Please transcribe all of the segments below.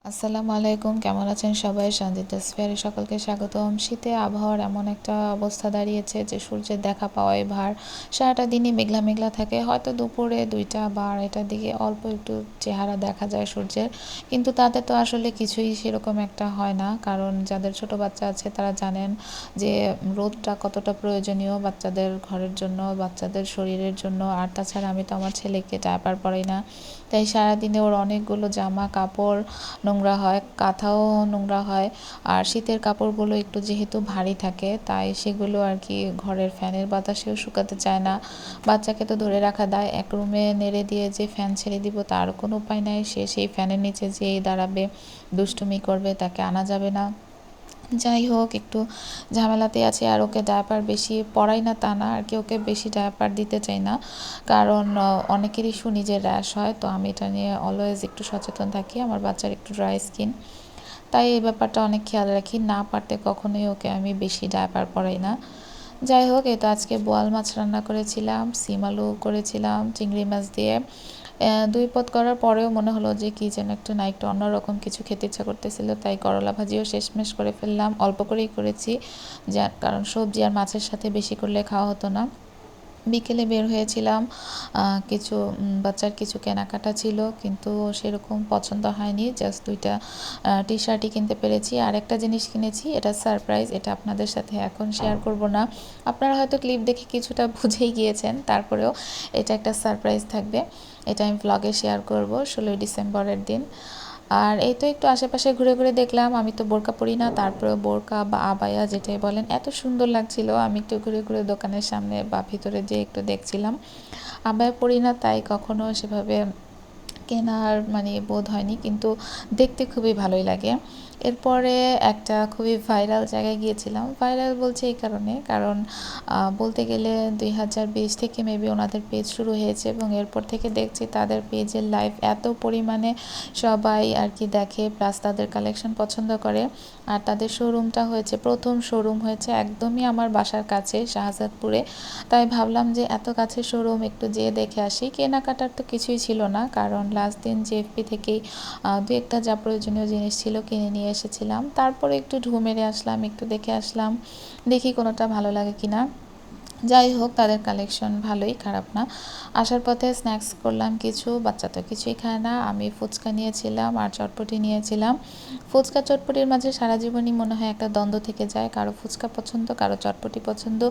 আসসালামু আলাইকুম, কেমন আছেন সবাই? সঞ্জিত স্ফেয়ারে সকলকে স্বাগতম। শীতে আবহাওয়ার এমন একটা অবস্থা দাঁড়িয়েছে যে সূর্যের দেখা পাওয়াই ভার। সারাটা দিনই মেঘলা মেঘলা থাকে, হয়তো দুপুরে 2টা বা 2:30টার দিকে অল্প একটু চেহারা দেখা যায় সূর্যের, কিন্তু তাতে তো আসলে কিছুই সেরকম একটা হয় না। কারণ যাদের ছোট বাচ্চা আছে তারা জানেন যে রোদটা কতটা প্রয়োজনীয় বাচ্চাদের ঘরের জন্য, বাচ্চাদের শরীরের জন্য। আর তাছাড়া আমি তো আমার ছেলেকে ডায়পার পরাই না, তাই সারাদিনে ওর অনেকগুলো জামা কাপড় নোংরা হয়, কাঁথাও নোংরা হয়। আর শীতের কাপড়গুলো একটু যেহেতু ভারী থাকে, তাই সেগুলো আর কি ঘরের ফ্যানের বাতাসেও শুকাতে চায় না। বাচ্চাকে তো ধরে রাখা দায়, এক রুমে নেড়ে দিয়ে যে ফ্যান ছেড়ে দিব তার কোনো উপায় নাই। সে সেই ফ্যানের নিচে যেই দাঁড়াবে, দুষ্টুমি করবে, তাকে আনা যাবে না। যাই হোক, একটু ঝামেলাতে আছে। আর ওকে ডায়াপার বেশি পরাই না তা না, আর কি ওকে বেশি ডায়াপার দিতে চাই না। কারণ অনেকেরই শুনি যে র্যাশ হয়, তো আমি এটা নিয়ে অলওয়েজ একটু সচেতন থাকি। আমার বাচ্চার একটু ড্রাই স্কিন, তাই এই ব্যাপারটা অনেক খেয়াল রাখি। না পারতে কখনোই ওকে আমি বেশি ডায়াপার পরাই না। যাই হোক, এই তো আজকে বোয়াল মাছ রান্না করেছিলাম, সিম আলু করেছিলাম চিংড়ি মাছ দিয়ে। 2 পদ করার পরেও মনে হলো যে কী যেন একটু না, একটু অন্যরকম কিছু খেতে ইচ্ছা করতেছিল, তাই করলা ভাজিও শেষমেশ করে ফেললাম। অল্প করেই করেছি, যার কারণ সবজি আর মাছের সাথে বেশি করলে খাওয়া হতো না। বিকেলে বের হয়েছিলাম, কিছু বাচ্চার কিছু কেনাকাটা ছিল, কিন্তু সেরকম পছন্দ হয়নি। জাস্ট 2টা টি শার্টই কিনতে পেরেছি। আর একটা জিনিস কিনেছি, এটা সারপ্রাইজ, এটা আপনাদের সাথে এখন শেয়ার করব না। আপনারা হয়তো ক্লিপ দেখে কিছুটা বুঝেই গিয়েছেন, তারপরেও এটা একটা সারপ্রাইজ থাকবে। এটা আমি ব্লগে শেয়ার করব 16ই ডিসেম্বরের দিন। আর এই তো একটু আশেপাশে ঘুরে ঘুরে দেখলাম। আমি তো বোরকা পরি না, তারপরে বোরকা বা আবায়া যেটাই বলেন এত সুন্দর লাগছিল। আমি একটু ঘুরে ঘুরে দোকানের সামনে বা ভিতরে যেয়ে একটু দেখছিলাম। আবায়া পরি না, তাই কখনো সেভাবে কেনার মানে বোধ হয়নি, কিন্তু দেখতে খুবই ভালোই লাগে। এরপরে একটা খুবই ভাইরাল জায়গায় গিয়েছিলাম। ভাইরাল বলছি এই কারণে, কারণ বলতে গেলে 2020 থেকে মেবি ওনাদের পেজ শুরু হয়েছে, এবং এরপর থেকে দেখছি তাদের পেজের লাইভ এত পরিমাণে সবাই আর কি দেখে, প্লাস তাদের কালেকশন পছন্দ করে। আর তাদের শোরুমটা হয়েছে, প্রথম শোরুম হয়েছে একদমই আমার বাসার কাছে শাহজাদপুরে। তাই ভাবলাম যে এত কাছে শোরুম, একটু যেয়ে দেখে আসি। কেনাকাটার তো কিছুই ছিল না, কারণ লাস্ট দিন জেএফপি থেকেই 2-1টা যা প্রয়োজনীয় জিনিস ছিল কিনে নিয়ে এসেছিলাম। তারপরে একটু ঢু মেরে আসলাম, একটু দেখে আসলাম, দেখি কোনোটা ভালো লাগে কিনা। যাই হোক, তাদের কালেকশন ভালোই, খারাপ না। আসার পথে স্ন্যাক্স করলাম কিছু, বাচ্চা তো কিছুই খায় না। আমি ফুচকা নিয়েছিলাম আর চটপটি নিয়েছিলাম। ফুচকা চটপটির মাঝে সারা জীবনই মনে হয় একটা দ্বন্দ্ব থেকে যায়, কারো ফুচকা পছন্দ, কারো চটপটি পছন্দ।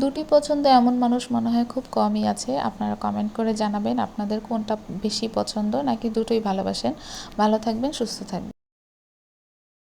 দুটি পছন্দ এমন মানুষ মনে হয় খুব কমই আছে। আপনারা কমেন্ট করে জানাবেন আপনাদের কোনটা বেশি পছন্দ, নাকি দুটোই ভালোবাসেন। ভালো থাকবেন, সুস্থ থাকবেন।